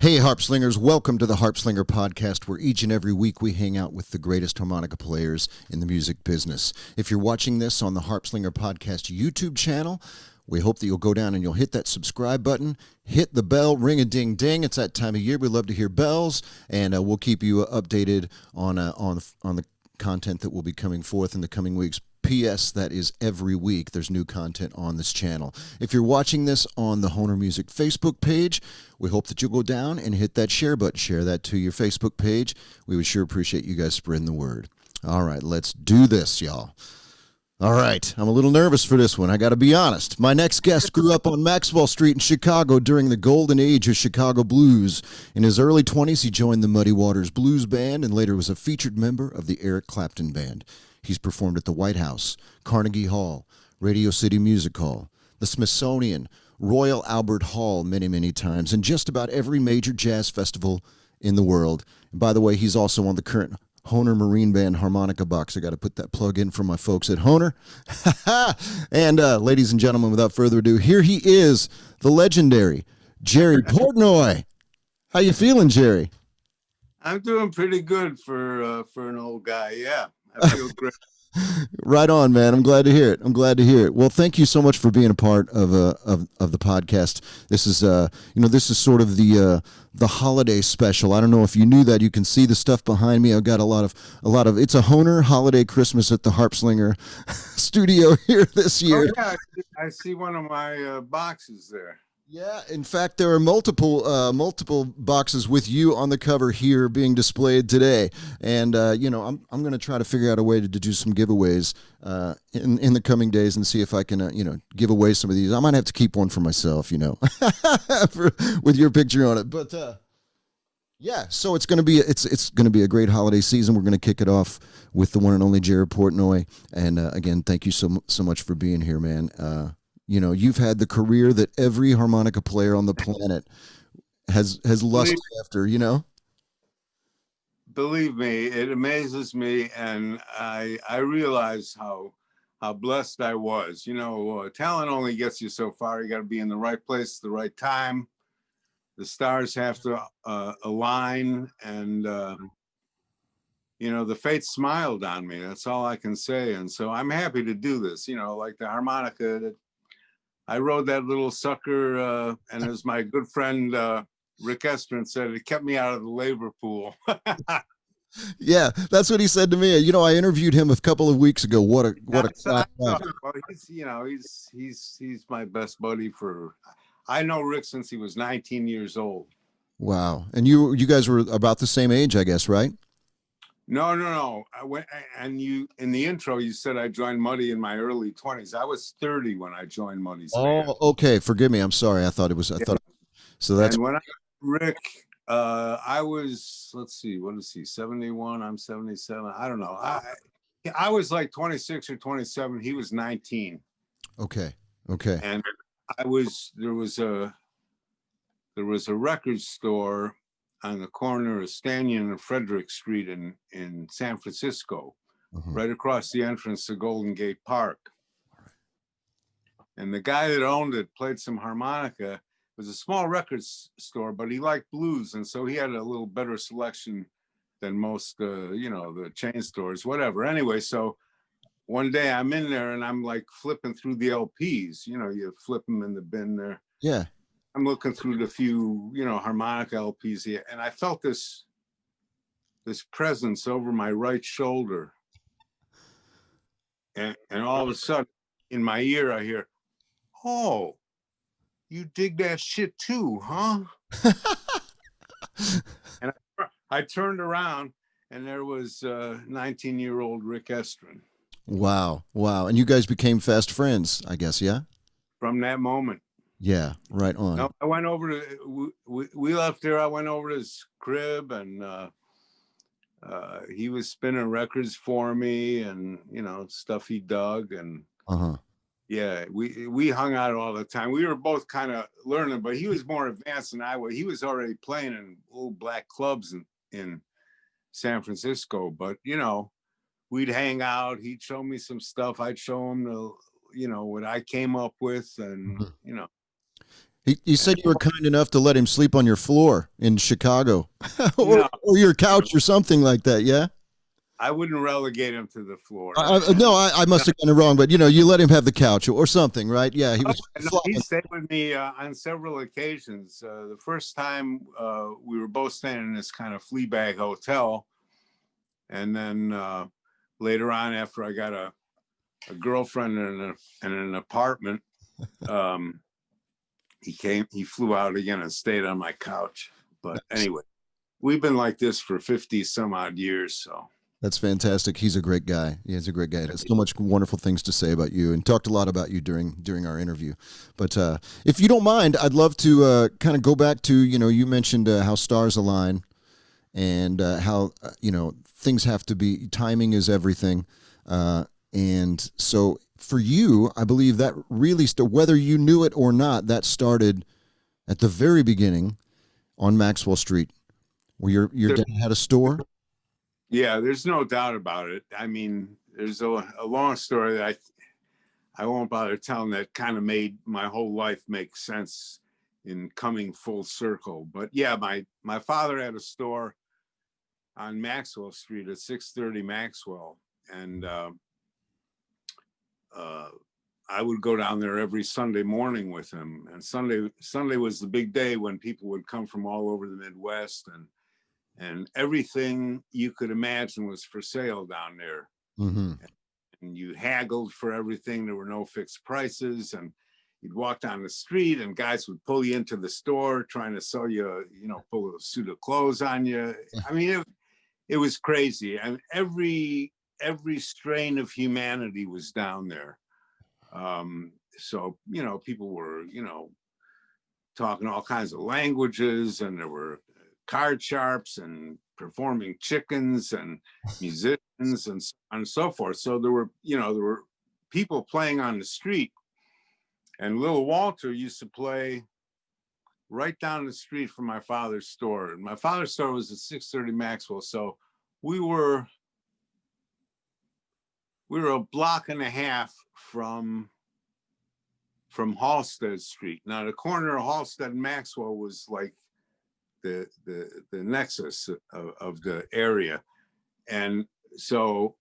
Hey, Harpslingers, welcome to the Harpslinger Podcast, where each and every week we hang out with the greatest harmonica players in the music business. If you're watching this on the Harpslinger Podcast YouTube channel, we hope that you'll go down and you'll hit that subscribe button, hit the bell, ring-a-ding-ding. It's that time of year. We love to hear bells, and we'll keep you updated on the content that will be coming forth in the coming weeks. P.S. That is every week. There's new content on this channel. If you're watching this on the Honer Music Facebook page, we hope that you'll go down and hit that share button. Share that to your Facebook page. We would sure appreciate you guys spreading the word. All right, let's do this, y'all. All right, I'm a little nervous for this one. I got to be honest. My next guest grew up on Maxwell Street in Chicago during the golden age of Chicago blues. In his early 20s, he joined the Muddy Waters Blues Band and later was a featured member of the Eric Clapton Band. He's performed at the White House, Carnegie Hall, Radio City Music Hall, the Smithsonian, Royal Albert Hall many, many times, and just about every major jazz festival in the world. And by the way, he's also on the current Honer Marine Band harmonica box. I got to put that plug in for my folks at Honer. And ladies and gentlemen, without further ado, here he is, the legendary Jerry Portnoy. How you feeling, Jerry? I'm doing pretty good for an old guy. Yeah, I feel great. Right on, man. I'm glad to hear it. Well, thank you so much for being a part of the podcast. This is this is sort of the holiday special. I don't know if you knew that. You can see the stuff behind me. I've got a lot of it's a Honer holiday Christmas at the Harpslinger studio here this year. Oh, yeah, I see one of my boxes there. Yeah, in fact, there are multiple boxes with you on the cover here being displayed today, and I'm going to try to figure out a way to do some giveaways in the coming days and see if I can give away some of these. I might have to keep one for myself, with your picture on it. But yeah, so it's going to be a great holiday season. We're going to kick it off with the one and only Jerry Portnoy, and again, thank you so much for being here, man. You've had the career that every harmonica player on the planet has lusted after, Believe me, it amazes me, and I realize how blessed I was. Talent only gets you so far. You got to be in the right place at the right time. The stars have to align, and the fates smiled on me. That's all I can say. And so I'm happy to do this. Like the harmonica. I rode that little sucker, and as my good friend Rick Estrin said, it kept me out of the labor pool. Yeah, that's what he said to me. I interviewed him a couple of weeks ago. What a class. Well, he's my best buddy I know Rick since he was 19 years old. Wow, and you guys were about the same age, I guess, right? No. In the intro, you said I joined Muddy in my early 20s. I was 30 when I joined Muddy's band. Okay. Forgive me. I'm sorry. So that's. And when I Rick, I was, let's see, what is he, 71? I'm 77. I don't know. I was like 26 or 27. He was 19. Okay. And there was a record store on the corner of Stanton and Frederick Street in San Francisco, right across the entrance to Golden Gate Park. And the guy that owned it played some harmonica. It was a small record store, but he liked blues, and so he had a little better selection than most, the chain stores, whatever. Anyway, so one day I'm in there and I'm like flipping through the LPs. You flip them in the bin there. Yeah. I'm looking through the few, harmonica LPs here, and I felt this presence over my right shoulder. And all of a sudden, in my ear, I hear, "Oh, you dig that shit too, huh?" And I turned around, and there was 19-year-old Rick Estrin. Wow. And you guys became fast friends, I guess, yeah? From that moment. Yeah, right on. No, I went over to, we left there. I went over to his crib, and he was spinning records for me, and stuff he dug, and yeah, we hung out all the time. We were both kind of learning, but he was more advanced than I was. He was already playing in old black clubs in San Francisco, but we'd hang out. He'd show me some stuff. I'd show him what I came up with, and He said you were kind enough to let him sleep on your floor in Chicago, No, or your couch or something like that. Yeah. I wouldn't relegate him to the floor. No, I must have gotten it wrong, but you let him have the couch or something, right? Yeah, he was. He stayed with me on several occasions. The first time we were both staying in this kind of flea bag hotel, and then later on, after I got a girlfriend and an apartment, he flew out again and stayed on my couch. But anyway, we've been like this for 50 some odd years. So that's fantastic. He's a great guy. He's a great guy. Has so much wonderful things to say about you, and talked a lot about you during our interview. But if you don't mind, I'd love to kind of go back to, you mentioned how stars align, and how things have to be, timing is everything. And so for you, I believe that really, whether you knew it or not, that started at the very beginning on Maxwell Street, where your dad had a store. Yeah, there's no doubt about it. I mean, there's a long story that I won't bother telling, that kind of made my whole life make sense in coming full circle. But yeah, my father had a store on Maxwell Street at 630 Maxwell, and I would go down there every Sunday morning with him. And Sunday was the big day when people would come from all over the Midwest, and everything you could imagine was for sale down there. Mm-hmm. And you haggled for everything. There were no fixed prices, and you'd walk down the street and guys would pull you into the store trying to sell you, pull a suit of clothes on you. I mean, it was crazy. And every strain of humanity was down there. So, people were, talking all kinds of languages, and there were card sharps and performing chickens and musicians and so on and so forth. So there were people playing on the street, and little Walter used to play right down the street from my father's store. And my father's store was at 630 Maxwell. So we were a block and a half from Halsted Street. Now the corner of Halsted and Maxwell was like the nexus of the area. And so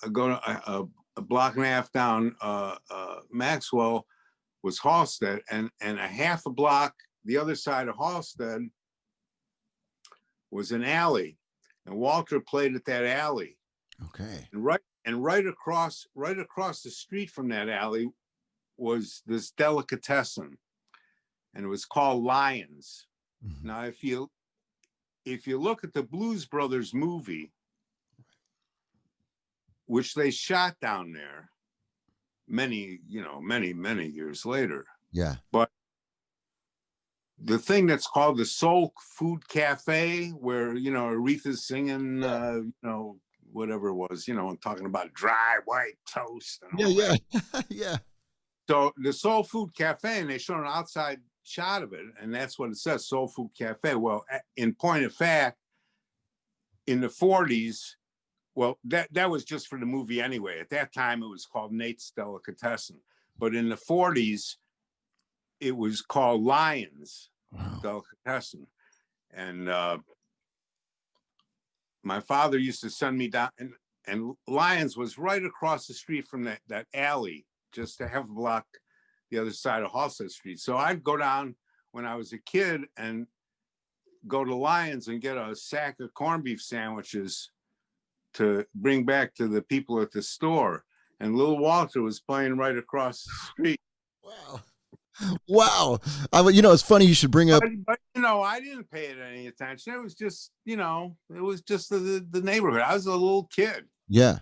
I go to a block and a half down Maxwell was Halsted, and a half a block the other side of Halsted was an alley, and Walter played at that alley. Okay. And right across the street from that alley was this delicatessen, and it was called Lions. Mm-hmm. Now, if you look at the Blues Brothers movie, which they shot down there many years later. Yeah. But the thing that's called the Soul Food Cafe, where, Aretha's singing, whatever it was, and talking about dry white toast. And all that. Yeah. So the Soul Food Cafe, and they showed an outside shot of it, and that's what it says, Soul Food Cafe. Well, in point of fact, in the 40s, well, that was just for the movie anyway. At that time, it was called Nate's Delicatessen. But in the 40s, it was called Lions Delicatessen. And my father used to send me down, and Lions was right across the street from that alley, just a half a block the other side of Halsted Street. So I'd go down when I was a kid and go to Lions and get a sack of corned beef sandwiches to bring back to the people at the store. And little Walter was playing right across the street. Wow. It's funny you should bring up. But I didn't pay it any attention. It was just, it was just the neighborhood. I was a little kid. Yeah.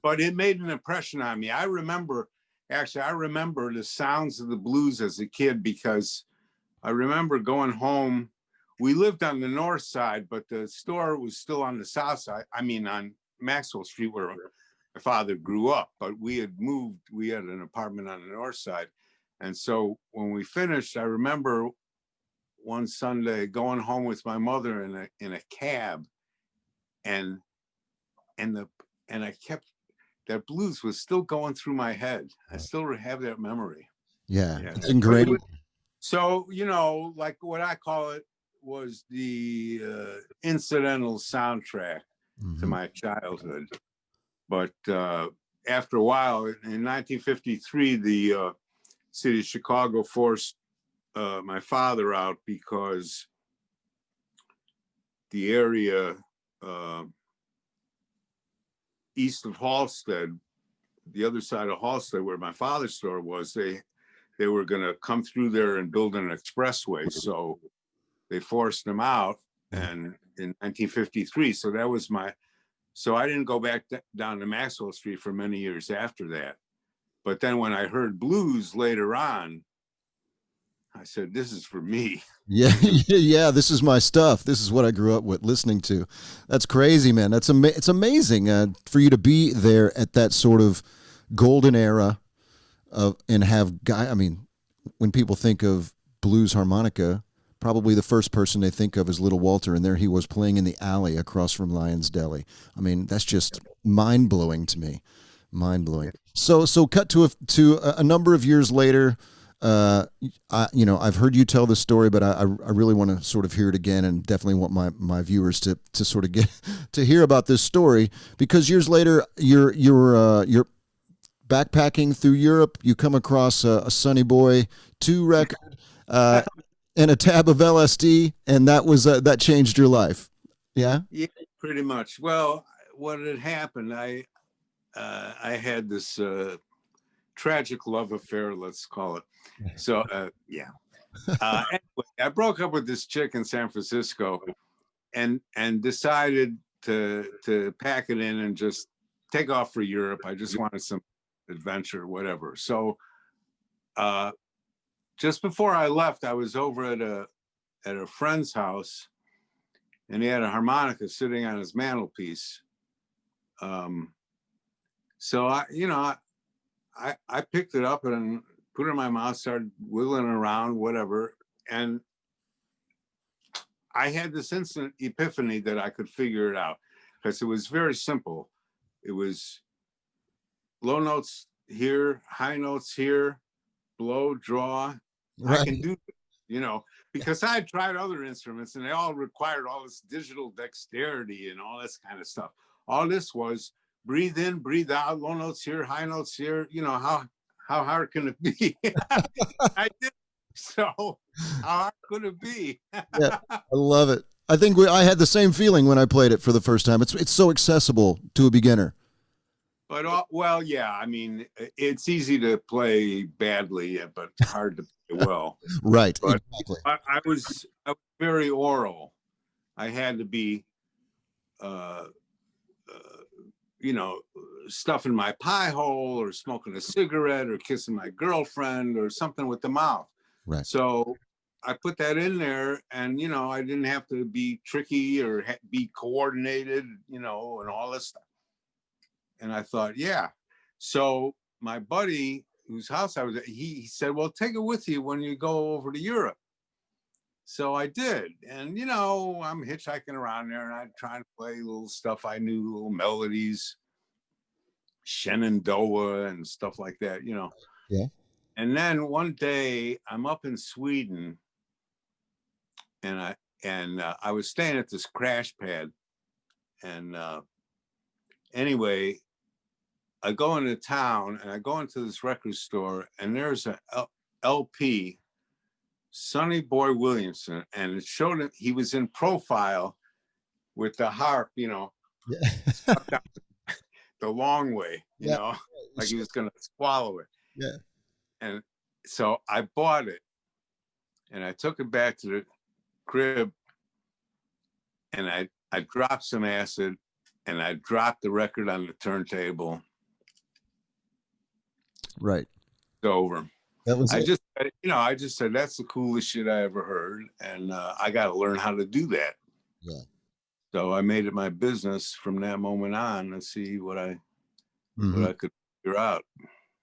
But it made an impression on me. I remember the sounds of the blues as a kid, because I remember going home. We lived on the north side, but the store was still on the south side. I mean, on Maxwell Street, where my father grew up. But we had moved. We had an apartment on the north side. And so when we finished, I remember one Sunday going home with my mother in a cab, and I kept, that blues was still going through my head. I still have that memory. Yeah. It's ingrained. So, like what I call it was the incidental soundtrack to my childhood. But after a while, in 1953, the city of Chicago forced my father out because the area east of Halsted, the other side of Halsted where my father's store was, they were going to come through there and build an expressway. So they forced them out, and in 1953. So that was so I didn't go back down to Maxwell Street for many years after that. But then when I heard blues later on, I said, this is for me. Yeah, yeah, this is my stuff. This is what I grew up with listening to. That's crazy, man. It's amazing for you to be there at that sort of golden era and have I mean, when people think of blues harmonica, probably the first person they think of is Little Walter, and there he was playing in the alley across from Lion's Deli. I mean, that's just mind-blowing to me. Mind-blowing. So cut to a number of years later. I've heard you tell this story, but I really want to sort of hear it again, and definitely want my viewers to sort of get to hear about this story, because years later you're backpacking through Europe. You come across a Sonny Boy 2 record and a tab of LSD, and that changed your life. Yeah, pretty much. Well, what had happened, I had this tragic love affair, let's call it. So anyway, I broke up with this chick in San Francisco, and decided to pack it in and just take off for Europe. I just wanted some adventure, whatever. So just before I left, I was over at a friend's house, and he had a harmonica sitting on his mantelpiece. So I picked it up and put it in my mouth, started wiggling around, whatever. And I had this instant epiphany that I could figure it out, because it was very simple. It was low notes here, high notes here, blow, draw. Right. I can do it, because I had tried other instruments and they all required all this digital dexterity and all this kind of stuff. All this was breathe in, breathe out, low notes here, high notes here. How hard can it be? I did. So how hard could it be? Yeah, I love it. I think I had the same feeling when I played it for the first time. It's so accessible to a beginner. But well, yeah. I mean, it's easy to play badly, but hard to play well. Right. But exactly. I was very oral. I had to be, stuffing my pie hole or smoking a cigarette or kissing my girlfriend or something with the mouth. Right. So I put that in there, and, I didn't have to be tricky or be coordinated, and all this stuff. And I thought, yeah. So my buddy whose house I was at, he said, well, take it with you when you go over to Europe. So I did. And, I'm hitchhiking around there, and I'm trying to play little stuff I knew, little melodies, Shenandoah and stuff like that, Yeah. And then one day I'm up in Sweden, and I was staying at this crash pad. And anyway, I go into town, and I go into this record store, and there's an LP, Sonny Boy Williamson, and it showed him, he was in profile with the harp, Yeah. the long way, like he was going to swallow it. Yeah. And so I bought it, and I took it back to the crib, and I dropped some acid, and I dropped the record on the turntable. Right. It's over. That was I just said, that's the coolest shit I ever heard. And I got to learn how to do that. Yeah. So I made it my business from that moment on to see what I could figure out.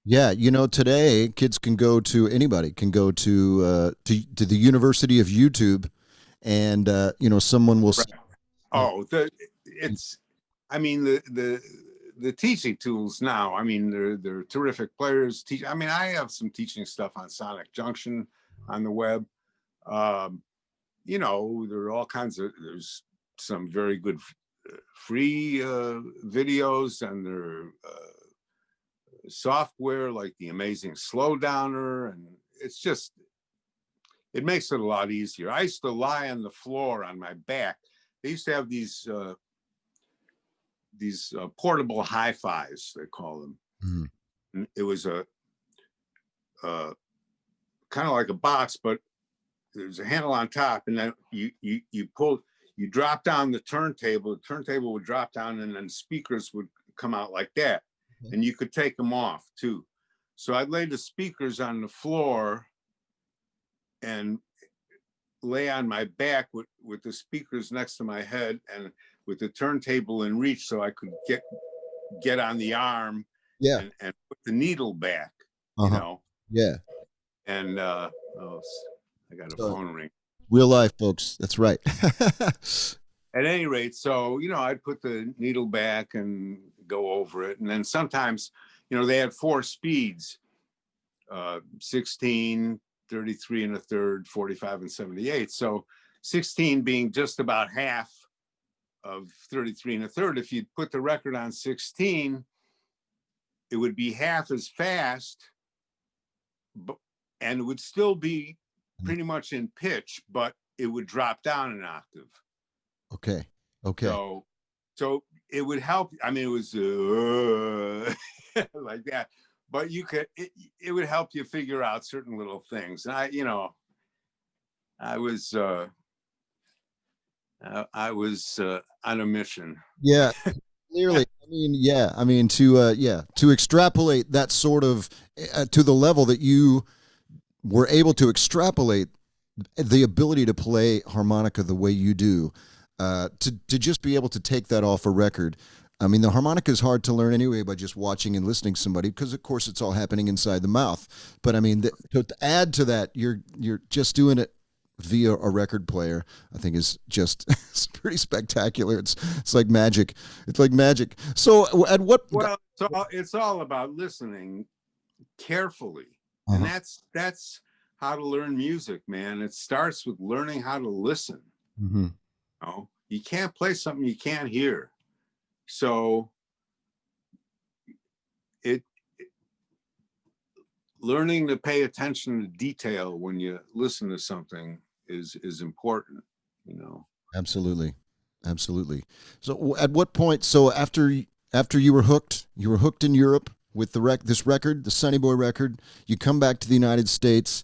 Yeah. Today anybody can go to the University of YouTube, and, someone will. Right. Oh, the teaching tools now, I mean, they're terrific players. I have some teaching stuff on Sonic Junction. on the web. You know, there are all kinds of, there's some very good free videos, and there are software like the Amazing Slowdowner, and it's just, it makes it a lot easier. I used to lie on the floor on my back. They used to have these portable hi-fis, they call them. Mm-hmm. It was a kind of like a box, but there's a handle on top, and then you drop down the turntable would drop down, and then speakers would come out like that. Mm-hmm. And you could take them off too. So I'd lay the speakers on the floor and lay on my back with the speakers next to my head, and with the turntable in reach, so I could get on the arm, and put the needle back, you know. Yeah. And I got a phone ring. Real life, folks. That's right. At any rate, so, you know, I'd put the needle back and go over it. And then sometimes, you know, they had 4 speeds, 16, 33 and a third, 45 and 78. So 16 being just about half of 33 and a third. If you'd put the record on 16, it would be half as fast, and it would still be pretty much in pitch, but it would drop down an octave. Okay. So it would help. I mean, it was like that, but you could, it would help you figure out certain little things. And I was on a mission. Yeah, clearly. I mean, to extrapolate that sort of to the level that you were able to extrapolate the ability to play harmonica the way you do, to just be able to take that off a record. I mean, the harmonica is hard to learn anyway by just watching and listening to somebody, because of course it's all happening inside the mouth. But I mean, to add to that, you're just doing it via a record player, I think is just it's pretty spectacular. It's like magic. It's like magic. So at what? Well, it's all about listening carefully, and that's how to learn music, man. It starts with learning how to listen. Mm-hmm. You know? You can't play something you can't hear. So learning to pay attention to detail when you listen to something is important, you know. Absolutely. So at what point, so after you were hooked in Europe with this record, the Sonny Boy record, you come back to the United States,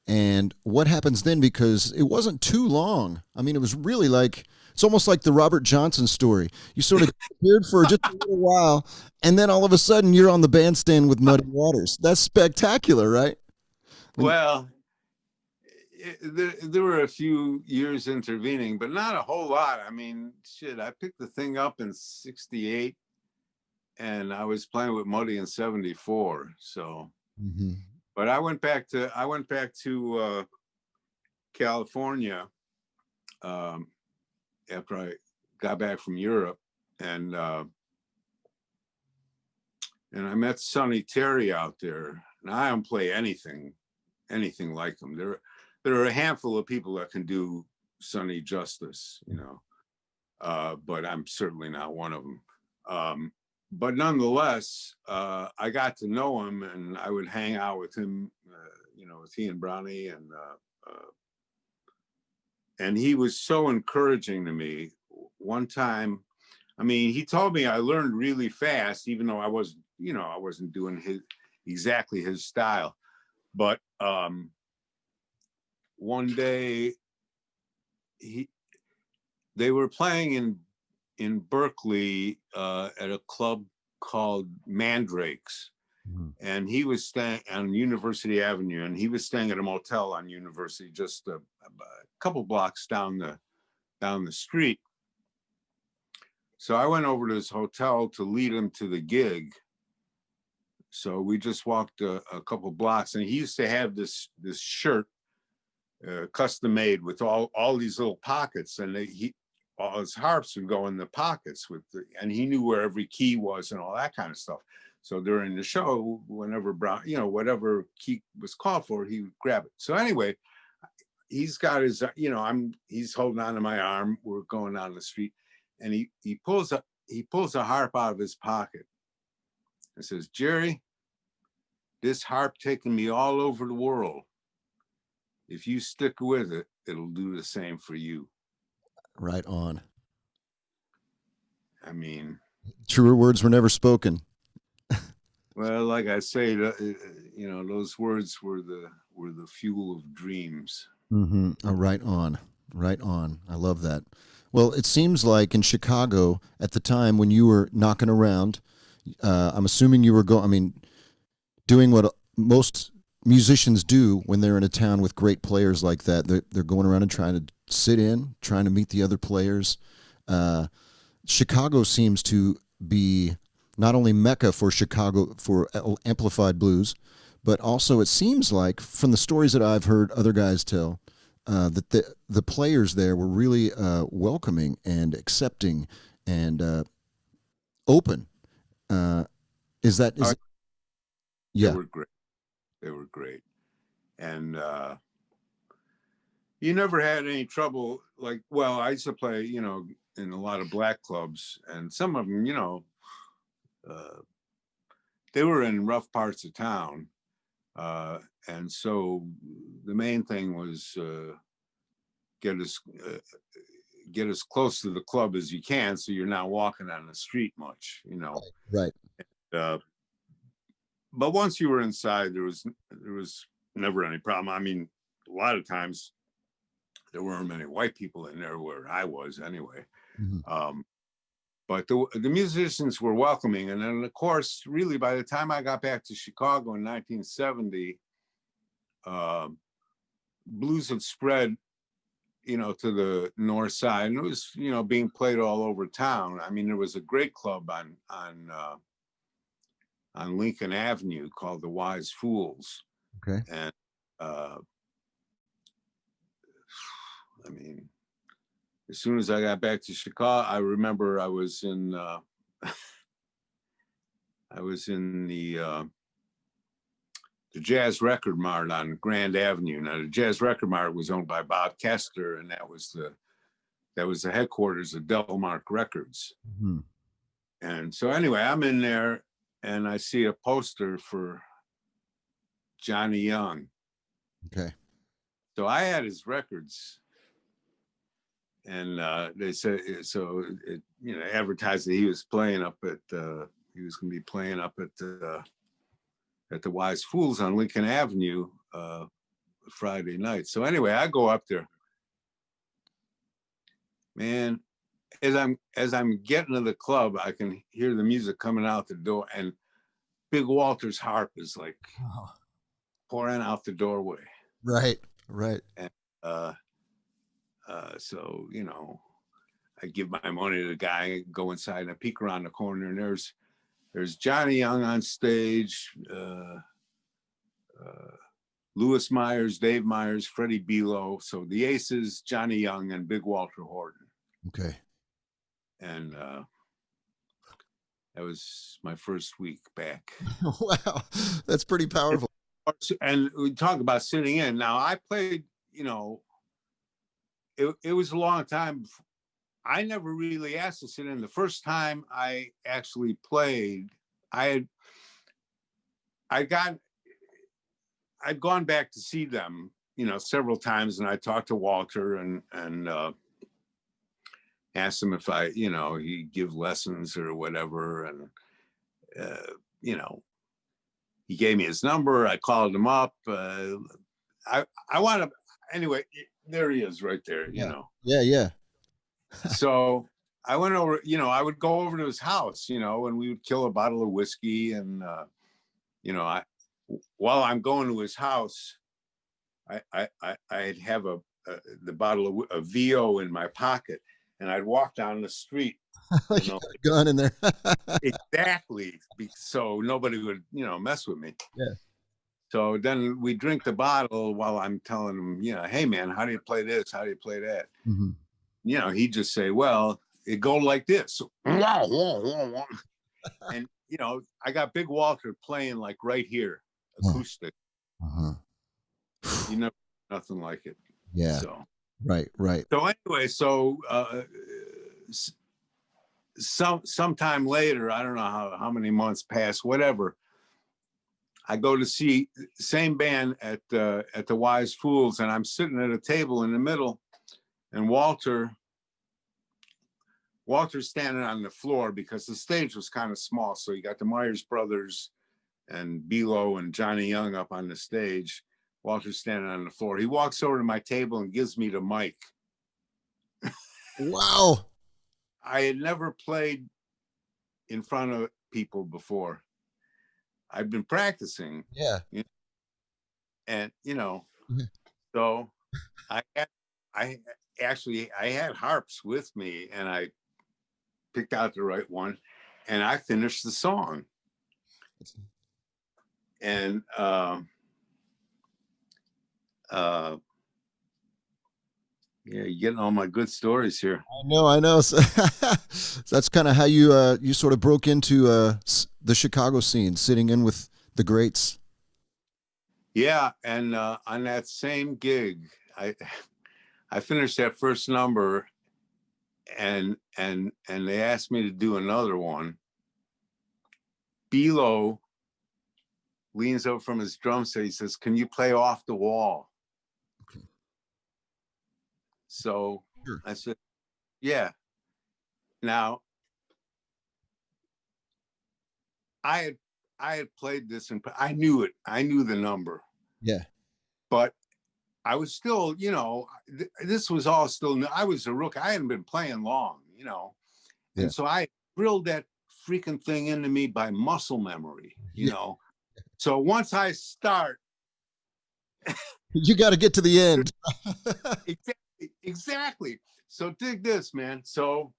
and what happens then? Because it wasn't too long. I mean, it was really like, it's almost like the Robert Johnson story. You sort of appeared for just a little while, and then all of a sudden you're on the bandstand with Muddy Waters. That's spectacular, right? Well, there were a few years intervening, but not a whole lot. I mean, shit, I picked the thing up in 68, and I was playing with Muddy in 74. So, but I went back to California after I got back from Europe, and I met Sonny Terry out there. And I don't play anything like him. There are a handful of people that can do Sonny justice, you know, but I'm certainly not one of them. But nonetheless, I got to know him, and I would hang out with him, you know, with he and Brownie, and he was so encouraging to me. One time, I mean, he told me I learned really fast, even though I wasn't doing exactly his style. But one day they were playing in Berkeley at a club called Mandrakes, and he was staying on University Avenue, and he was staying at a motel on University, just a couple blocks down the street. So I went over to his hotel to lead him to the gig. So we just walked a couple blocks, and he used to have this shirt custom made with all these little pockets, and all his harps would go in the pockets and he knew where every key was and all that kind of stuff. So during the show, whenever Brown, whatever key was called for, he would grab it. So anyway, he's got his, he's holding on to my arm. We're going down the street, and he pulls a harp out of his pocket and says, "Jerry, this harp taking me all over the world. If you stick with it, it'll do the same for you." Right on. I mean, truer words were never spoken. Well, like I say, those words were the fuel of dreams. Mm-hmm. Oh, right on. Right on. I love that. Well, it seems like in Chicago at the time when you were knocking around, I'm assuming you were doing what most musicians do when they're in a town with great players like that. They're going around and trying to sit in, trying to meet the other players. Chicago seems to be not only Mecca for Chicago for amplified blues, but also it seems like from the stories that I've heard other guys tell, that the players there were really welcoming and accepting and open. Yeah. They were great. They were great. And you never had any trouble. I used to play, in a lot of black clubs, and some of them, they were in rough parts of town. And so the main thing was get as close to the club as you can, so you're not walking on the street much, Right. But once you were inside, there was never any problem. I mean, a lot of times there weren't many white people in there where I was anyway. Mm-hmm. But the musicians were welcoming. And then, of course, really, by the time I got back to Chicago in 1970, blues had spread, to the north side. And it was, being played all over town. I mean, there was a great club on Lincoln Avenue called the Wise Fools. Okay. And, as soon as I got back to Chicago, I remember I was in the Jazz Record Mart on Grand Avenue. Now, the Jazz Record Mart was owned by Bob Kessler, and that was the headquarters of Delmark Records. Mm-hmm. And so anyway, I'm in there, and I see a poster for Johnny Young. Okay. So I had his records. And they said, so it, advertised that he was playing up at, he was going to be playing up at the Wise Fools on Lincoln Avenue Friday night. So anyway, I go up there. Man, as I'm getting to the club, I can hear the music coming out the door, and Big Walter's harp is pouring out the doorway. Right. And so, I give my money to the guy, go inside, and I peek around the corner, and there's Johnny Young on stage, Louis Myers, Dave Myers, Freddie Below. So the Aces, Johnny Young, and Big Walter Horton. Okay. And that was my first week back. Wow, that's pretty powerful. And we talk about sitting in. Now, I played, it was a long time. I never really asked to sit in. The first time I actually played, I'd gone back to see them, several times, and I talked to Walter and asked him if he'd give lessons or whatever, and he gave me his number. I called him up. I want to anyway. There he is, right there. Yeah. So I went over. I would go over to his house. And we would kill a bottle of whiskey, and while I'm going to his house, I'd have the bottle of VO in my pocket, and I'd walk down the street. A gun in there. Exactly. So nobody would, mess with me. Yeah. So then we drink the bottle while I'm telling him, hey man, how do you play this? How do you play that? Mm-hmm. He'd just say, well, it go like this. And, you know, I got Big Walter playing like right here, acoustic. Uh-huh. You know, nothing like it. Yeah. So, right. So anyway, sometime later, I don't know how many months passed, whatever. I go to see same band at the Wise Fools, and I'm sitting at a table in the middle, and Walter's standing on the floor because the stage was kind of small. So you got the Myers Brothers and Belo and Johnny Young up on the stage. Walter's standing on the floor. He walks over to my table and gives me the mic. Wow. I had never played in front of people before. I've been practicing. Yeah. And, you know, so I had harps with me, and I picked out the right one, and I finished the song. And yeah, you're getting all my good stories here. I know. So that's kind of how you sort of broke into the Chicago scene, sitting in with the greats. Yeah, and on that same gig, I finished that first number, and they asked me to do another one. Belo leans over from his drum set. He says, "Can you play Off the Wall?" Okay. So Sure. I said, "Yeah." Now, I had played this, and I knew it. I knew the number. Yeah. But I was still, you know, this was all still new. I was a rookie. I hadn't been playing long, you know. Yeah. And so I drilled that freaking thing into me by muscle memory, you know. So once I start, you got to get to the end. Exactly. So dig this, man. So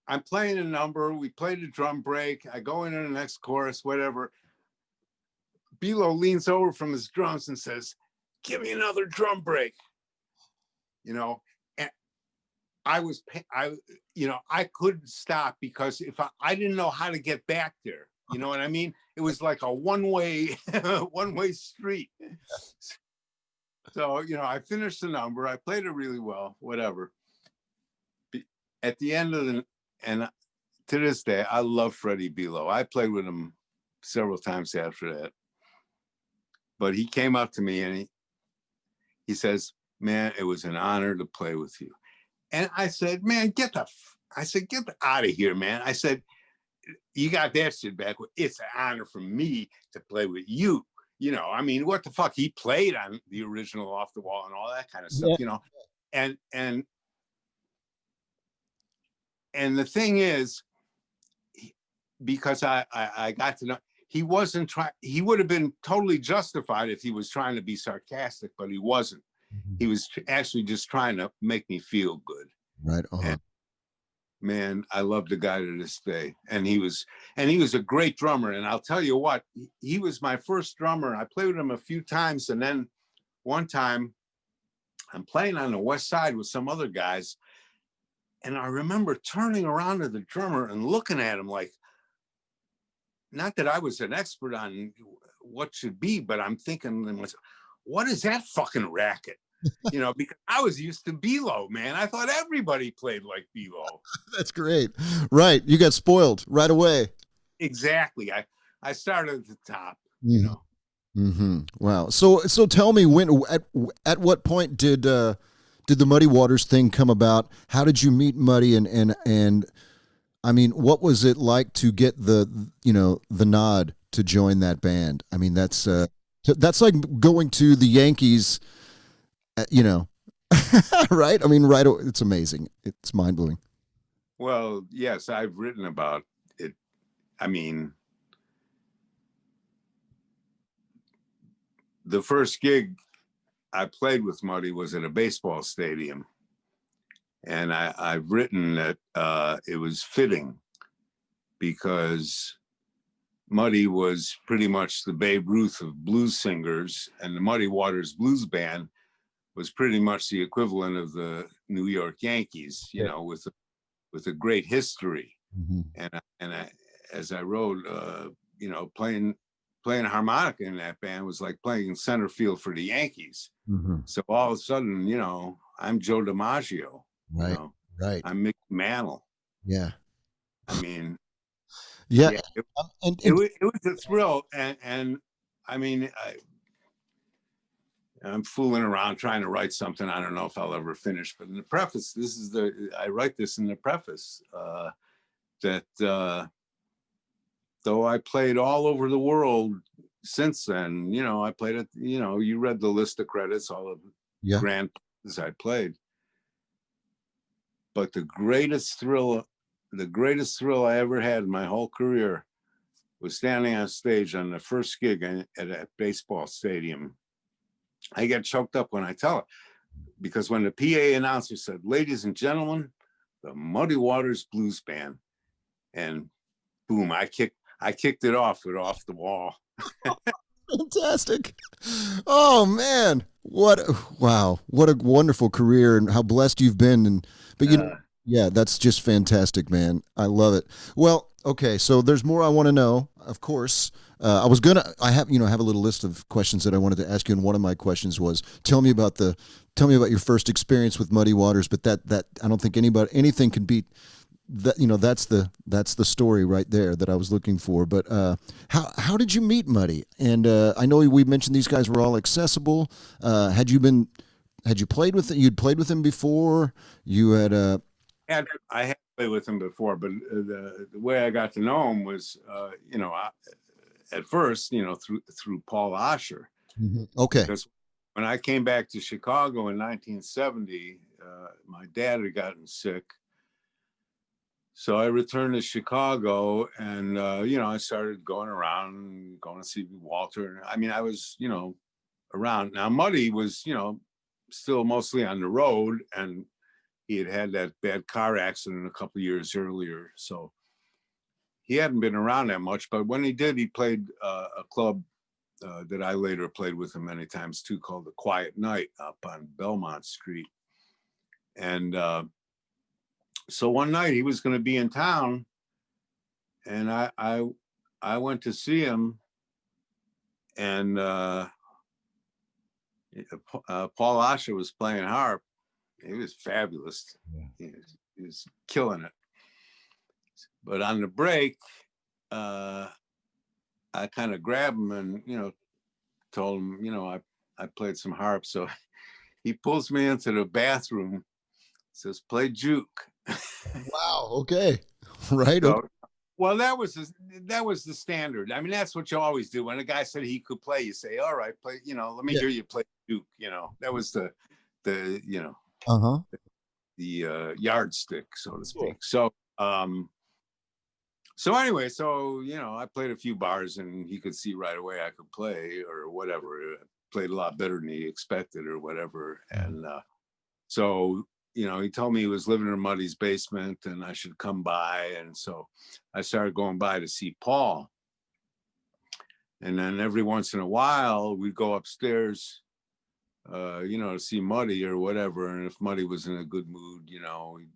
I'm playing a number. We played a drum break. I go into the next chorus, whatever. Belo leans over from his drums and says, "Give me another drum break." You know, and I couldn't stop, because if I didn't know how to get back there. You know what I mean? It was like a one-way street. So, you know, I finished the number. I played it really well, whatever. At the end of and to this day, I love Freddie Belo. I played with him several times after that. But he came up to me and he says, "Man, it was an honor to play with you." And I said, "Man, get out of here, man." I said, "You got that shit back. It's an honor for me to play with you." You know, I mean, what the fuck? He played on the original Off the Wall and all that kind of stuff, you know. And the thing is, because I got to know, he wasn't trying. He would have been totally justified if he was trying to be sarcastic, but he wasn't. He was actually just trying to make me feel good. Right on. And, man, I love the guy to this day. And he was a great drummer. And I'll tell you what, he was my first drummer. I played with him a few times. And then one time I'm playing on the West Side with some other guys. And I remember turning around to the drummer and looking at him like, not that I was an expert on what should be, but I'm thinking, what is that fucking racket? You know, because I was used to Belo, man. I thought everybody played like Belo. That's great. Right. You got spoiled right away. Exactly. I started at the top, you know. Mm-hmm. Wow. So tell me, at what point did the Muddy Waters thing come about? How did you meet Muddy, and I mean, what was it like to get the nod to join that band? I mean, that's like going to the Yankees, right? I mean, right. It's amazing. It's mind blowing. Well, yes, I've written about it. I mean, the first gig I played with Muddy was at a baseball stadium. And I've written that it was fitting because Muddy was pretty much the Babe Ruth of blues singers, and the Muddy Waters Blues Band was pretty much the equivalent of the New York Yankees, you know, with with a great history. As I wrote, you know, playing harmonica in that band was like playing center field for the Yankees. So all of a sudden, you know, I'm Joe DiMaggio. Right. You know, right. I'm Mick Mantle. Yeah. I mean, yeah. It was a thrill. And I mean, I'm fooling around trying to write something. I don't know if I'll ever finish, but in the preface, I write this in the preface, that though I played all over the world since then, you know, I played at, you know, you read the list of credits, all of the grand places I played. But the greatest thrill I ever had in my whole career was standing on stage on the first gig at a baseball stadium. I get choked up when I tell it, because when the PA announcer said, "Ladies and gentlemen, the Muddy Waters Blues Band," and boom, I kicked it off the wall. Fantastic. Oh man. What a wonderful career, and how blessed you've been. But you know, yeah, that's just fantastic, man. I love it. Well, okay, so there's more I want to know, of course. I have a little list of questions that I wanted to ask you, and one of my questions was, tell me about your first experience with Muddy Waters. But that I don't think anything can beat that. You know, that's the story right there that I was looking for. But how did you meet Muddy? And I know we mentioned these guys were all accessible. Had you played with you'd played with him before? You had I had played with him before, but the way I got to know him was, you know, at first, you know, through Paul Asher. Okay. Because when I came back to Chicago in 1970, my dad had gotten sick. So I returned to Chicago, and, you know, I started going around, going to see Walter. I mean, I was, you know, around. Now, Muddy was, you know, still mostly on the road, and he had that bad car accident a couple of years earlier. So he hadn't been around that much, but when he did, he played a club that I later played with him many times too, called the Quiet Night up on Belmont Street. And so one night he was going to be in town, and I went to see him, and Paul Asher was playing harp. He was fabulous. He was killing it. But on the break, I kind of grabbed him and, you know, told him, you know, I played some harp. So he pulls me into the bathroom, says, "Play juke." Wow. Okay. Right. So, well, that was the standard. I mean, that's what you always do. When a guy said he could play, you say, "All right, play, you know, let me hear you play juke." You know, that was the you know, the yardstick, so to speak. So so anyway, so, you know, I played a few bars, and he could see right away I could play or whatever. I played a lot better than he expected or whatever. And so, you know, he told me he was living in Muddy's basement and I should come by. And so I started going by to see Paul. And then every once in a while we'd go upstairs, you know, to see Muddy or whatever. And if Muddy was in a good mood, you know, he'd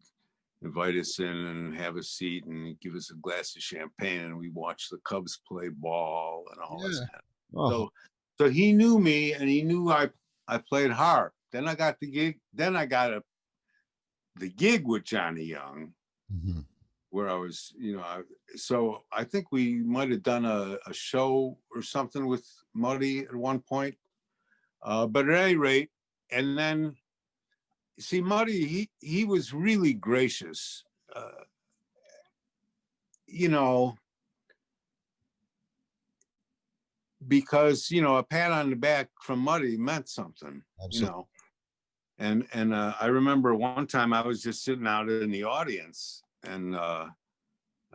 invite us in and have a seat and give us a glass of champagne, and we watch the Cubs play ball and all this kind of. So he knew me, and he knew I played harp. Then I got the gig. Then I got the gig with Johnny Young, where I was, you know, so I think we might have done a show or something with Muddy at one point. But at any rate, and then, see, Muddy, he was really gracious. You know, because, you know, a pat on the back from Muddy meant something. Absolutely. You know. And I remember one time I was just sitting out in the audience, and I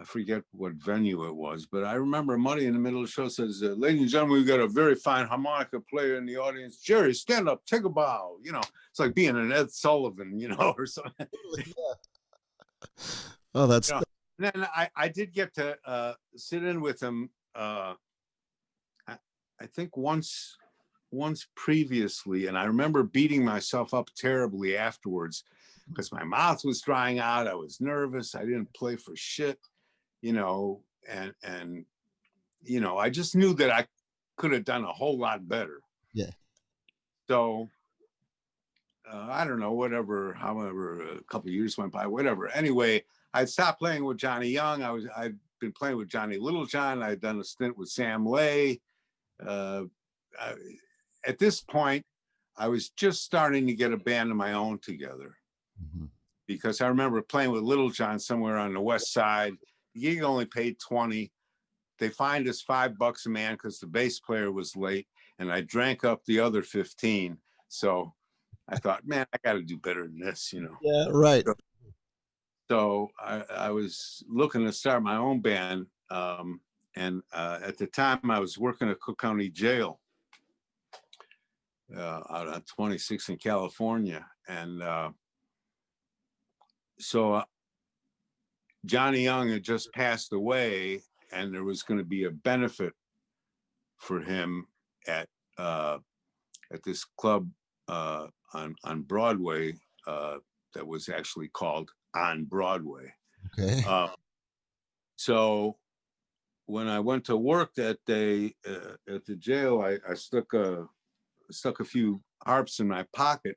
forget what venue it was, but I remember Muddy in the middle of the show says, "Ladies and gentlemen, we've got a very fine harmonica player in the audience. Jerry, stand up, take a bow." You know, it's like being an Ed Sullivan, you know, or something. Oh, that's. You know, and then I did get to sit in with him. I think once previously, and I remember beating myself up terribly afterwards, because my mouth was drying out. I was nervous. I didn't play for shit, you know, and you know, I just knew that I could have done a whole lot better. Yeah. So I don't know, however, a couple of years went by, whatever. Anyway, I stopped playing with Johnny Young. I'd been playing with Johnny Littlejohn. I'd done a stint with Sam Lay. At this point, I was just starting to get a band of my own together, because I remember playing with Littlejohn somewhere on the West Side. The gig only paid 20. They fined us $5 a man because the bass player was late, and I drank up the other 15. So I thought, man, I got to do better than this, you know. Yeah, right. So I was looking to start my own band. And at the time, I was working at Cook County Jail out on 26th in California. And so Johnny Young had just passed away, and there was going to be a benefit for him at this club on Broadway that was actually called On Broadway. Okay. So when I went to work that day at the jail, I stuck a few harps in my pocket,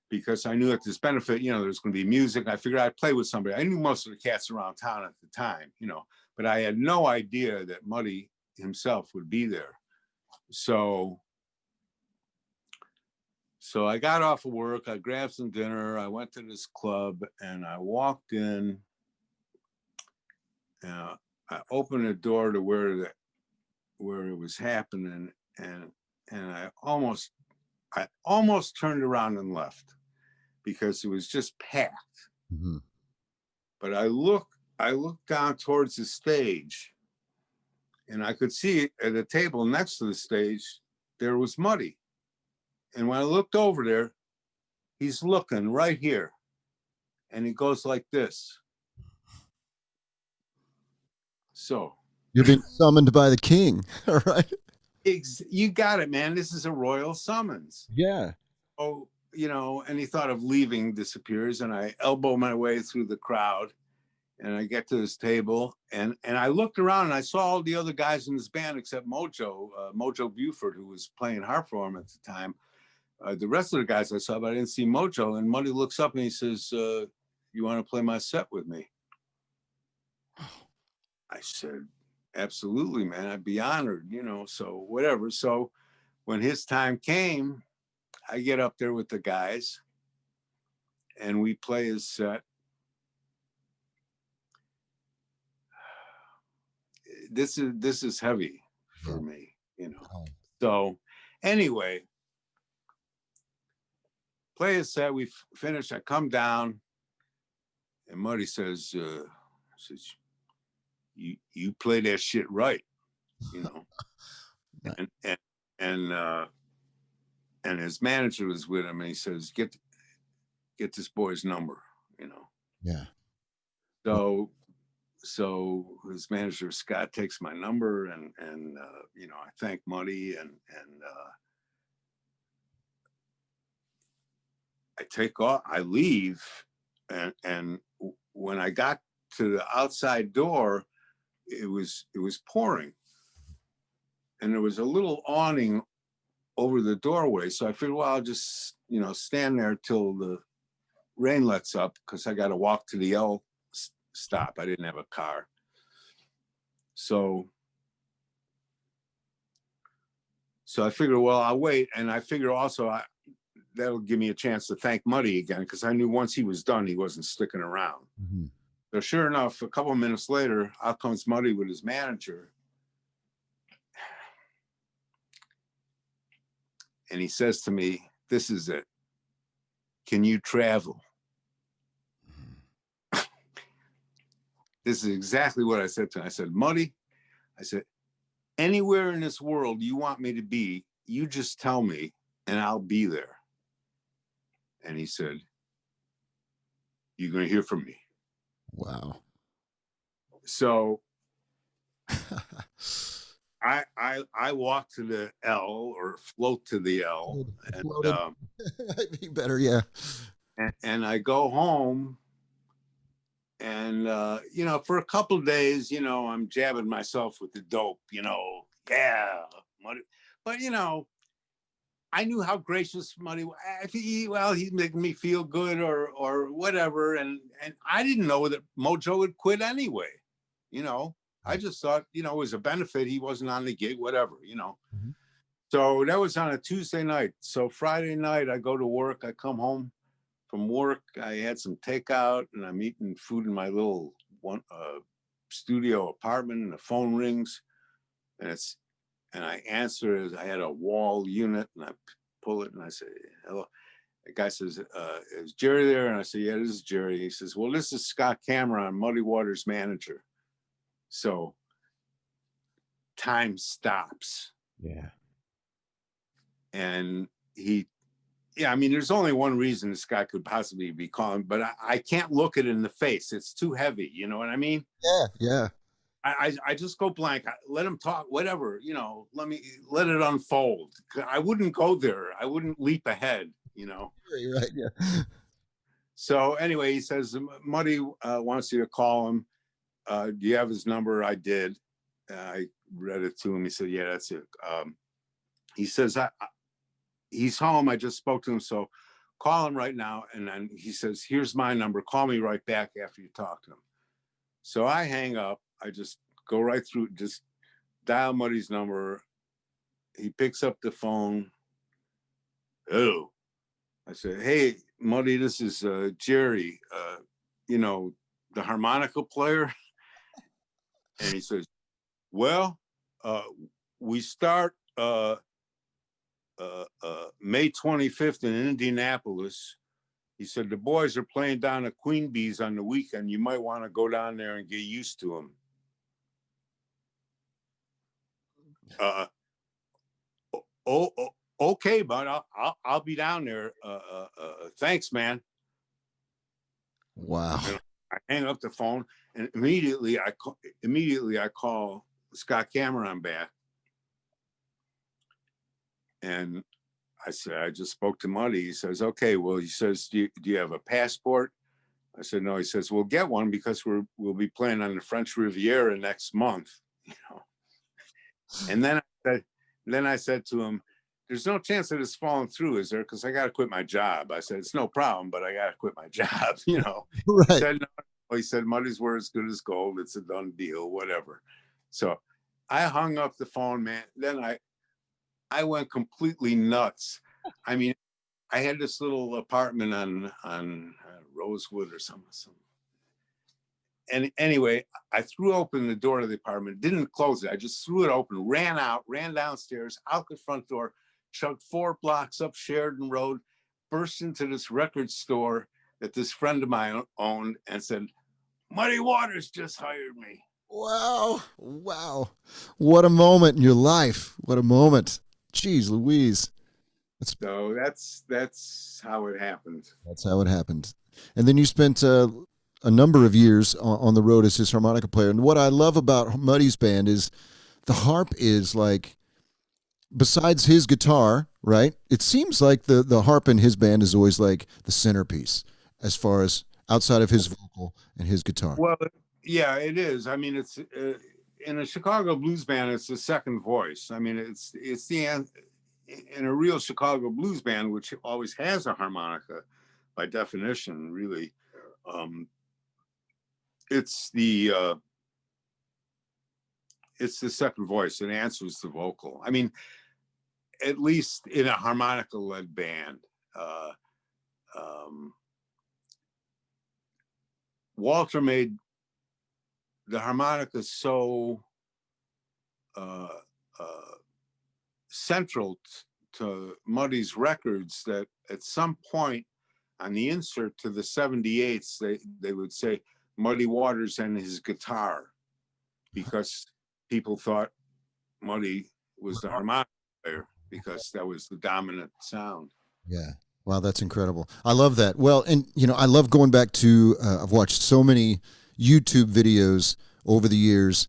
because I knew at this benefit, you know, there's going to be music. I figured I'd play with somebody. I knew most of the cats around town at the time, you know, but I had no idea that Muddy himself would be there. So I got off of work, I grabbed some dinner, I went to this club, and I walked in. I opened the door to where it was happening, and I almost turned around and left, because it was just packed. Mm-hmm. But I looked down towards the stage, and I could see at a table next to the stage there was Muddy. And when I looked over there, he's looking right here, and he goes like this. So you're being summoned by the king. All right. You got it, man. This is a royal summons. Yeah. Oh, you know, any thought of leaving disappears, and I elbow my way through the crowd, and I get to this table, and I looked around, and I saw all the other guys in this band except Mojo Buford, who was playing harp for him at the time. The rest of the guys I saw, but I didn't see Mojo. And Muddy looks up and he says, you want to play my set with me? I said, absolutely, man. I'd be honored, you know, so whatever. So when his time came, I get up there with the guys and we play his set. This is heavy for me, you know. So anyway, play his set, we finish, I come down, and Muddy says, you play that shit right, you know. And his manager was with him, and he says, get this boy's number, you know. Yeah. So his manager, Scott, takes my number, and you know, I thank Muddy, and I take off, I leave, and when I got to the outside door, it was pouring, and there was a little awning over the doorway. So I figured, well, I'll just, you know, stand there till the rain lets up, because I got to walk to the L stop. I didn't have a car. So I figured, well, I'll wait. And I figure also that'll give me a chance to thank Muddy again, because I knew once he was done, he wasn't sticking around. Mm-hmm. So sure enough, a couple of minutes later, out comes Muddy with his manager. And he says to me, this is it. Can you travel? This is exactly what I said to him. I said, Muddy, I said, anywhere in this world you want me to be, you just tell me and I'll be there. And he said, you're going to hear from me. Wow. So I walk to the L, or float to the L. And might be better, yeah. and I go home, and for a couple of days, I'm jabbing myself with the dope, yeah, Muddy. But I knew how gracious Muddy. He's making me feel good or whatever, and I didn't know that Mojo would quit anyway. I just thought it was a benefit. He wasn't on the gig, whatever. Mm-hmm. So that was on a Tuesday night. So Friday night, I go to work. I come home from work. I had some takeout, and I'm eating food in my little studio apartment. And the phone rings, and I answer as I had a wall unit, and I pull it, and I say, "Hello." The guy says, "Is Jerry there?" And I say, "Yeah, this is Jerry." He says, "Well, this is Scott Cameron, Muddy Waters' manager." So time stops. Yeah. And there's only one reason this guy could possibly be calling, but I can't look it in the face. It's too heavy. You know what I mean? Yeah. I just go blank. Let him talk, whatever, let it unfold. I wouldn't go there. I wouldn't leap ahead, Right, yeah. So anyway, he says, Muddy wants you to call him. Do you have his number? I did. I read it to him. He said, yeah, that's it. He says, he's home. I just spoke to him. So call him right now. And then he says, here's my number. Call me right back after you talk to him. So I hang up. I just go right through, just dial Muddy's number. He picks up the phone. Oh, I said, hey, Muddy, this is Jerry, the harmonica player. And he says, well, we start May 25th in Indianapolis. He said, the boys are playing down at Queen Bee's on the weekend. You might want to go down there and get used to them. Okay, bud. I'll be down there. Thanks, man. Wow. And I hang up the phone, and immediately I call Scott Cameron back. And I said, I just spoke to Muddy. He says, okay, well, he says, do you have a passport? I said, no. He says, we'll get one because we'll be playing on the French Riviera next month, And then I said to him, there's no chance that it's falling through, is there? Because I got to quit my job. I said, it's no problem, but I got to quit my job, Right. He said, no. He said, Muddy's word as good as gold. It's a done deal, whatever. So I hung up the phone, man. Then I went completely nuts. I mean, I had this little apartment on Rosewood or something. And anyway, I threw open the door to the apartment, didn't close it. I just threw it open, ran downstairs, out the front door, chugged 4 blocks up Sheridan Road, burst into this record store that this friend of mine owned, and said, Muddy Waters just hired me. Wow. What a moment in your life. What a moment. Jeez Louise. So that's how it happened. That's how it happened. And then you spent a number of years on the road as his harmonica player. And what I love about Muddy's band is the harp is like, besides his guitar, right? It seems like the harp in his band is always like the centerpiece as far as outside of his vocal and his guitar. Well, yeah, it is. I mean, it's in a Chicago blues band, it's the second voice. I mean, it's the in a real Chicago blues band, which always has a harmonica by definition, really. It's the second voice. It answers the vocal. I mean, at least in a harmonica-led band. Walter made the harmonica so central to Muddy's records that at some point on the insert to the 78s, they would say Muddy Waters and his guitar, because people thought Muddy was the harmonica player because that was the dominant sound. Yeah. Wow, that's incredible. I love that. Well, and, I love going back to, I've watched so many YouTube videos over the years,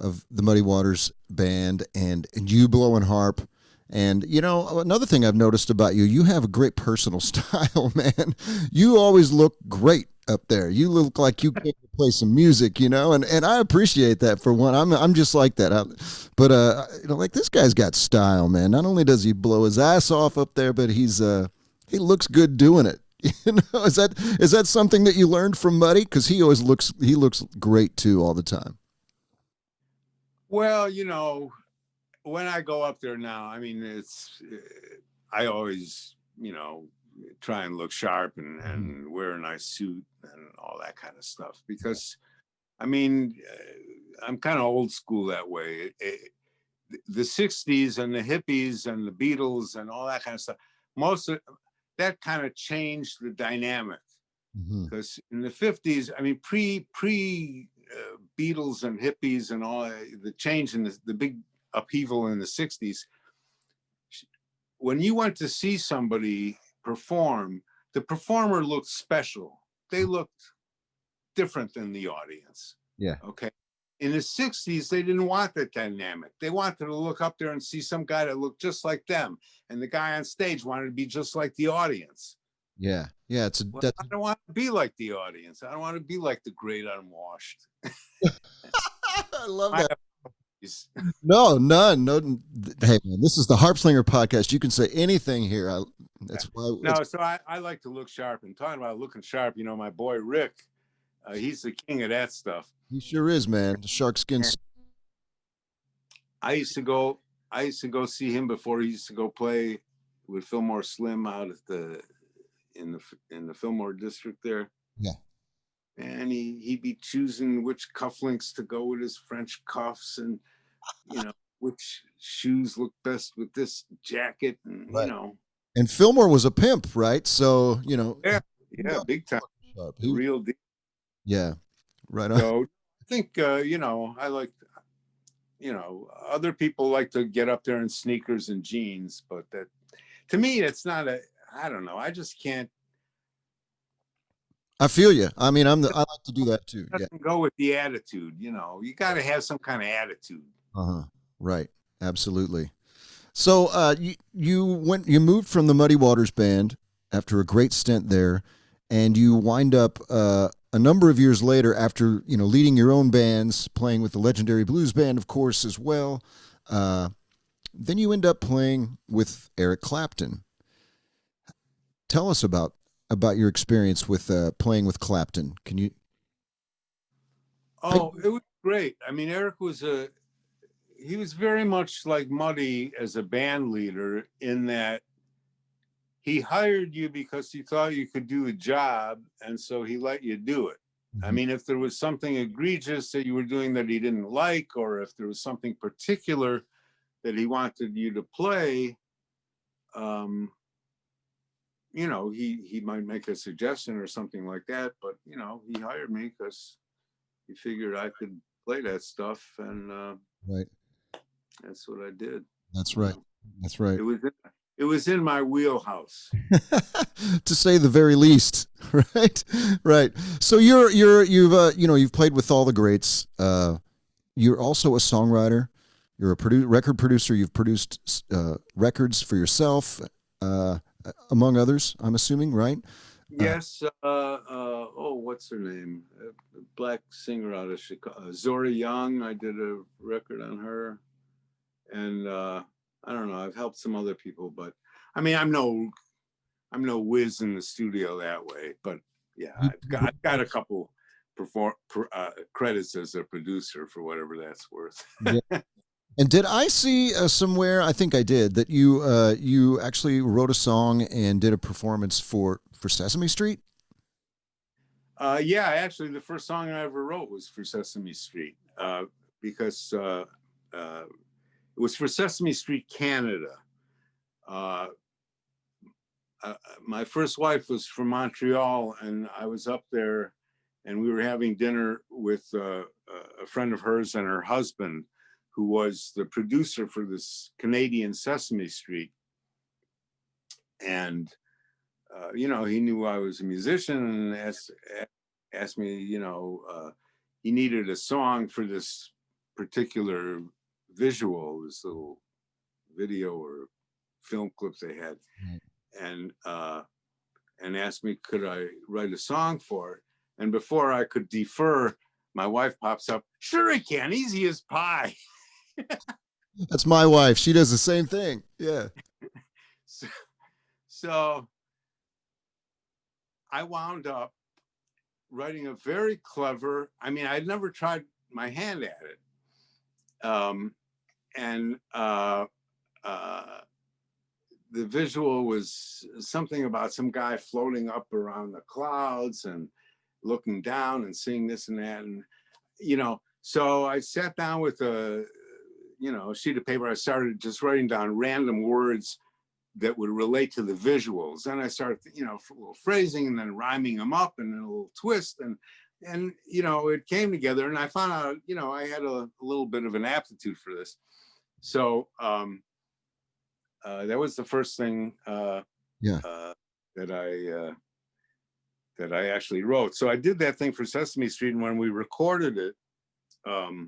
of the Muddy Waters band and you blowing harp And, another thing I've noticed about you, you have a great personal style, man. You always look great up there. You look like you can play some music, and I appreciate that for one. I'm just like that. But like this guy's got style, man. Not only does he blow his ass off up there, but he looks good doing it. Is that something that you learned from Muddy? Because he looks great too all the time. Well, when I go up there now, I mean, I always, try and look sharp and wear a nice suit and all that kind of stuff, because, I mean, I'm kind of old school that way. The 60s and the hippies and the Beatles and all that kind of stuff, most of that kind of changed the dynamic. Because in the 50s, I mean, pre Beatles and hippies and all the change in the big upheaval in the 60s, when you went to see somebody perform, the performer looked special. They looked different than the audience. Yeah. Okay. In the 60s, they didn't want that dynamic. They wanted to look up there and see some guy that looked just like them. And the guy on stage wanted to be just like the audience. Yeah. Yeah. I don't want to be like the audience. I don't want to be like the great unwashed. I love that. No, none. No. Hey, man, this is the Harpslinger Podcast. You can say anything here. That's why. No, so I like to look sharp. And talking about looking sharp, my boy Rick, he's the king of that stuff. He sure is, man. The shark skin. I used to go see him before he used to go play with Fillmore Slim out at in the Fillmore district there. Yeah. And he'd be choosing which cufflinks to go with his French cuffs, and which shoes look best with this jacket, and right. And Fillmore was a pimp, right? So yeah, big time, real deal. Yeah, right on. So I think I like, other people like to get up there in sneakers and jeans, but that, to me, it's not I don't know. I just can't. I feel you. I mean, I like to do that too. Yeah. Go with the attitude. You got to have some kind of attitude. Right. Absolutely. So you moved from the Muddy Waters band after a great stint there, and you wind up a number of years later after leading your own bands, playing with the legendary blues band, of course, as well. Then you end up playing with Eric Clapton. Tell us about your experience with playing with Clapton. Can you? Oh, it was great. I mean, Eric he was very much like Muddy as a band leader, in that he hired you because he thought you could do a job, and so he let you do it. I mean, if there was something egregious that you were doing that he didn't like, or if there was something particular that he wanted you to play, he might make a suggestion or something like that, but he hired me because he figured I could play that stuff, and right. That's what I did. That's right. That's right. It was in my wheelhouse, to say the very least. Right. Right. So you've played with all the greats. You're also a songwriter. You're a record producer. You've produced records for yourself. Among others, I'm assuming, right? Yes. What's her name? A black singer out of Chicago, Zora Young. I did a record on her, and I don't know. I've helped some other people, but I mean, I'm no whiz in the studio that way. But yeah, I've got a couple credits as a producer, for whatever that's worth. Yeah. And did I see somewhere? I think I did, that you actually wrote a song and did a performance for Sesame Street. Yeah, actually, the first song I ever wrote was for Sesame Street, because it was for Sesame Street Canada. My first wife was from Montreal, and I was up there, and we were having dinner with a friend of hers and her husband, who was the producer for this Canadian Sesame Street. And, he knew I was a musician, and asked me, he needed a song for this particular visual, this little video or film clips they had, and asked me could I write a song for it. And before I could defer, my wife pops up. Sure, I can. Easy as pie. That's my wife. She does the same thing. Yeah. So I wound up writing a very clever, I mean, I'd never tried my hand at it. The visual was something about some guy floating up around the clouds and looking down and seeing this and that. And, so I sat down with a sheet of paper. I started just writing down random words that would relate to the visuals. Then I started, a little phrasing and then rhyming them up and then a little twist. And it came together, and I found out, I had a little bit of an aptitude for this. So that was the first thing that I actually wrote. So I did that thing for Sesame Street, and when we recorded it, oh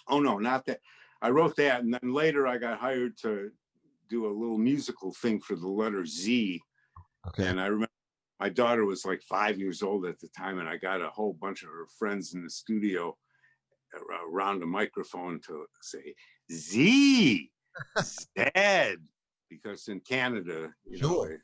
no, not that. I wrote that, and then later I got hired to do a little musical thing for the letter Z. Okay. And I remember my daughter was like 5 years old at the time, and I got a whole bunch of her friends in the studio around a microphone to say Z, Z, because in Canada, Z.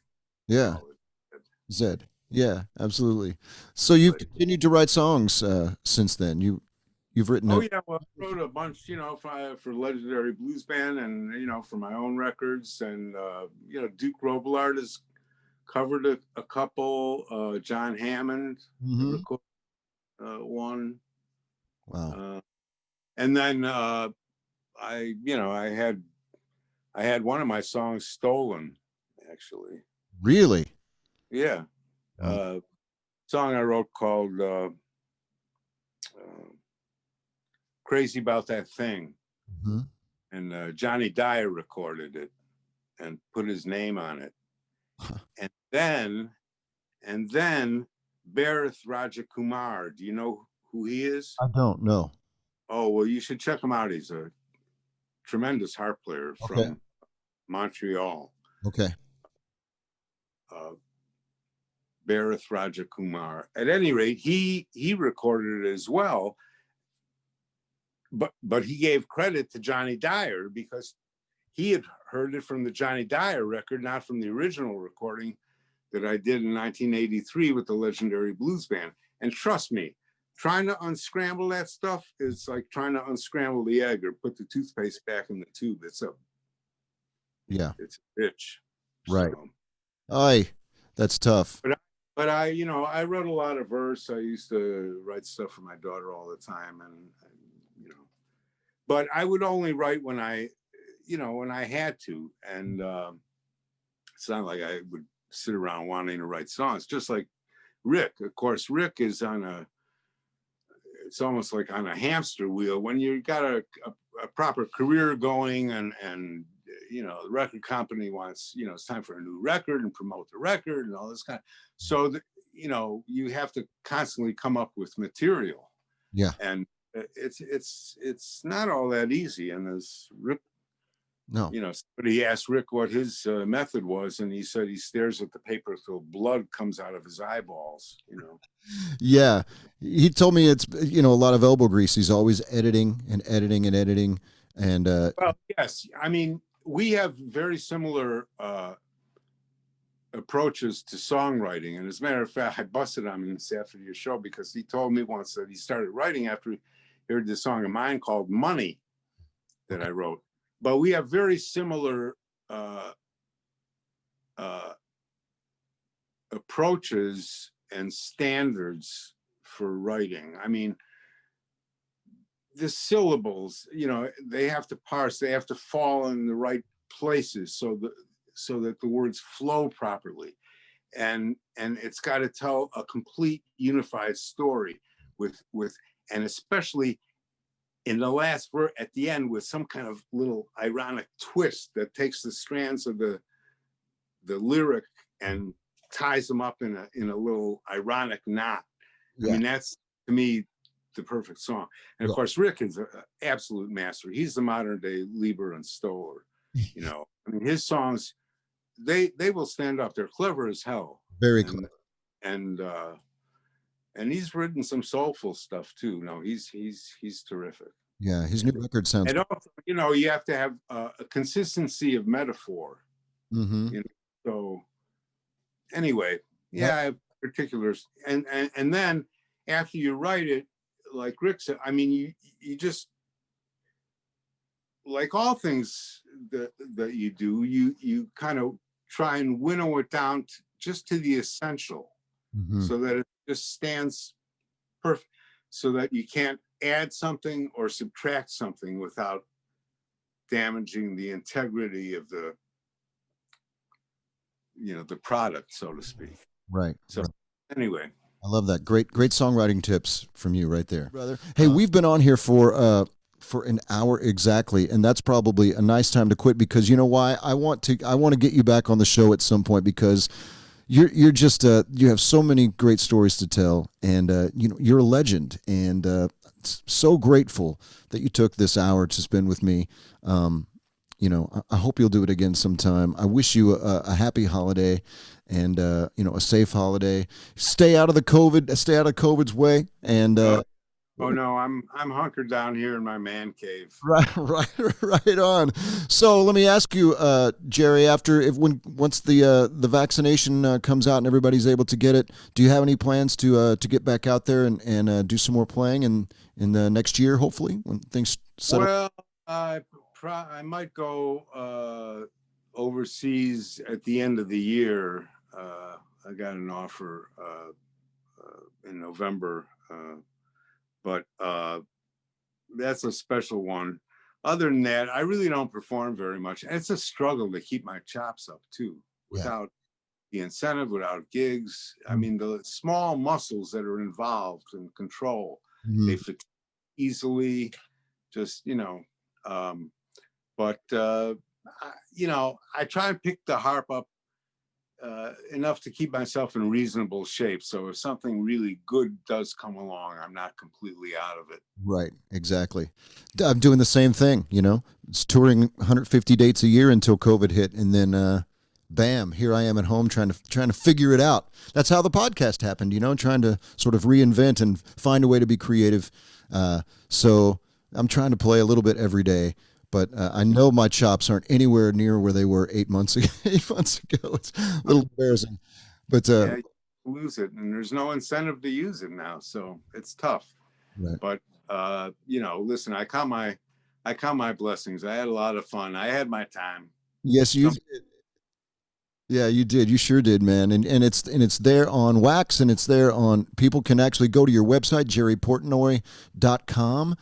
Yeah, absolutely. So you've continued to write songs since then. You've written. Well, I wrote a bunch, for Legendary Blues Band, and for my own records, and Duke Robillard has covered a couple. John Hammond recorded one. Wow. And then I had one of my songs stolen, actually. Really? Yeah. Song I wrote called Crazy About That Thing. And Johnny Dyer recorded it and put his name on it. And then Bharith Rajakumar, do you know who he is? I don't know. Oh, well, you should check him out. He's a tremendous harp player from Montreal. Okay. Bharith Rajakumar. At any rate, he recorded it as well, but he gave credit to Johnny Dyer because he had heard it from the Johnny Dyer record, not from the original recording that I did in 1983 with the Legendary Blues Band. And trust me, trying to unscramble that stuff is like trying to unscramble the egg or put the toothpaste back in the tube. It's a bitch. Right. So, that's tough. But I wrote a lot of verse. I used to write stuff for my daughter all the time, and but I would only write when I had to, and it's not like I would sit around wanting to write songs. Just like Rick, of course, Rick is it's almost like on a hamster wheel when you got a proper career going, and the record company wants, it's time for a new record and promote the record and all this kind of, so that, you have to constantly come up with material. Yeah. And it's not all that easy. And as Rick, somebody asked Rick what his method was, and he said he stares at the paper till blood comes out of his eyeballs, Yeah. He told me it's, a lot of elbow grease. He's always editing and editing and editing. And, well, yes. I mean, we have very similar approaches to songwriting. And as a matter of fact, I busted on him after your show because he told me once that he started writing after he heard this song of mine called Money that I wrote. But we have very similar approaches and standards for writing. I mean, the syllables, they have to parse, they have to fall in the right places so that the words flow properly. And it's got to tell a complete unified story with and especially in the last verse at the end with some kind of little ironic twist that takes the strands of the lyric and ties them up in a little ironic knot. Yeah. I mean, that's to me the perfect song. And of course, Rick is an absolute master. He's the modern day Lieber and Stoller. You know, I mean, his songs, they will stand up. They're clever as hell. Very clever. And he's written some soulful stuff too. No, he's terrific. Yeah, his new record sounds. And also, you know, you have to have a consistency of metaphor. Mm-hmm. You know? So anyway, yeah, I have particulars, and then after you write it, like Rick said, I mean, you just, like all things that you do, you kind of try and winnow it down just to the essential, so that it just stands perfect, so that you can't add something or subtract something without damaging the integrity of the, you know, the product, so to speak. Right. So anyway, I love that. Great songwriting tips from you right there, brother. Hey, we've been on here for an hour exactly, and that's probably a nice time to quit, because you know why? I want to get you back on the show at some point, because you're just you have so many great stories to tell, and you know, you're a legend, and so grateful that you took this hour to spend with me. You know, I hope you'll do it again sometime. I wish you a happy holiday, and you know, a safe holiday. Stay out of COVID's way, and oh no, I'm hunkered down here in my man cave. Right on. So let me ask you, Jerry, once the vaccination comes out and everybody's able to get it, do you have any plans to get back out there and do some more playing in the next year, hopefully, when things settle? Well, I might go overseas at the end of the year. I got an offer in November, but that's a special one. Other than that, I really don't perform very much. And it's a struggle to keep my chops up too, without the incentive, without gigs. I mean, the small muscles that are involved in control, they fatigue easily, just, you know, but you know, I try and pick the harp up enough to keep myself in reasonable shape. So if something really good does come along, I'm not completely out of it. Right, exactly. I'm doing the same thing, you know. It's touring 150 dates a year until COVID hit, and then bam, here I am at home trying to figure it out. That's how the podcast happened, you know, trying to sort of reinvent and find a way to be creative. So I'm trying to play a little bit every day. But I know my chops aren't anywhere near where they were 8 months ago. 8 months ago, it's a little embarrassing. But yeah, you lose it, and there's no incentive to use it now, so it's tough. Right. But you know, listen, I count my blessings. I had a lot of fun. I had my time. Yes, you did. Yeah, you did. You sure did, man. And it's there on Wax, and it's there on. People can actually go to your website, jerryportnoy.com.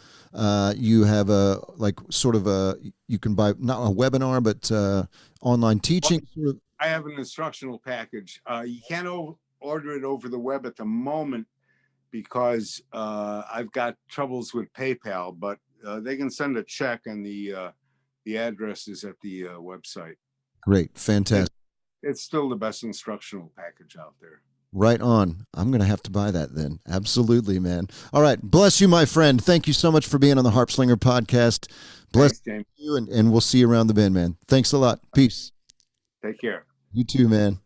You have you can buy not a webinar, but online teaching. I have an instructional package. You can't order it over the web at the moment because I've got troubles with PayPal, but they can send a check, and the address is at the website. Great. Fantastic. It's still the best instructional package out there. Right on. I'm going to have to buy that then. Absolutely, man. All right. Bless you, my friend. Thank you so much for being on the Harpslinger podcast. Bless you, and we'll see you around the bend, man. Thanks a lot. Peace. Take care. You too, man.